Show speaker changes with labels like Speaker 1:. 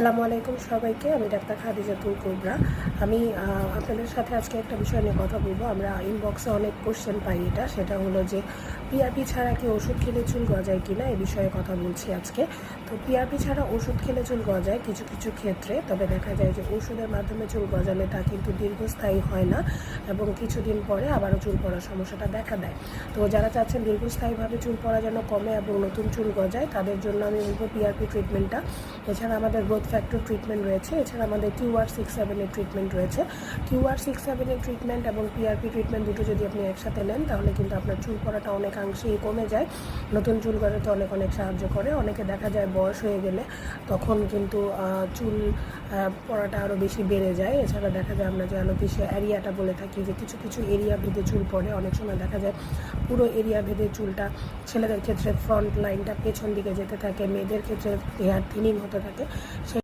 Speaker 1: আসসালামু আলাইকুম সবাইকে। আমি ডাক্তার খাদিজাতুল কুবরা। আমি আপনাদের সাথে আজকে একটা বিষয় নিয়ে কথা বলবো। আমরা ইনবক্সে অনেক কোশ্চেন পাই, সেটা হলো যে পিআরপি ছাড়া কি ওষুধ খেলে চুল গজায় কিনা, এই বিষয়ে কথা বলছি আজকে। তো পিআরপি ছাড়া ওষুধ খেলে চুল গজায় কিছু কিছু ক্ষেত্রে, তবে দেখা যায় যে ওষুধের মাধ্যমে চুল গজালে তা কিন্তু দীর্ঘস্থায়ী হয় না এবং কিছুদিন পরে আবারও চুল পড়ার সমস্যাটা দেখা দেয়। তো যারা চাচ্ছেন দীর্ঘস্থায়ীভাবে চুল পড়া যেন কমে এবং নতুন চুল গজায়, তাদের জন্য আমি বলবো পিআরপি ট্রিটমেন্টটা। এছাড়া আমাদের গ্রোথ ফ্যাক্টর ট্রিটমেন্ট রয়েছে, এছাড়া আমাদের QR-67 এর ট্রিটমেন্ট রয়েছে। QR-67 এর ট্রিটমেন্ট এবং পিআরপি ট্রিটমেন্ট দুটো যদি আপনি একসাথে নেন, তাহলে কিন্তু আপনার চুল পড়াটা অনেকাংশেই কমে যায়, নতুন চুল গজাতে অনেক অনেক সাহায্য করে। অনেকে দেখা যায় বয়স হয়ে গেলে তখন কিন্তু চুল পড়াটা আরও বেশি বেড়ে যায়। এছাড়া দেখা যায় আমরা যে অ্যালোপেশিয়া এরিয়াটা বলে থাকি, যে কিছু কিছু এরিয়া ভেদে চুল পড়ে, অনেক সময় দেখা যায় পুরো এরিয়া ভেদে চুলটা, ছেলেদের ক্ষেত্রে ফ্রন্ট লাইনটা পেছন দিকে যেতে থাকে, মেয়েদের ক্ষেত্রে হেয়ার থিনিং হতে থাকে। সেই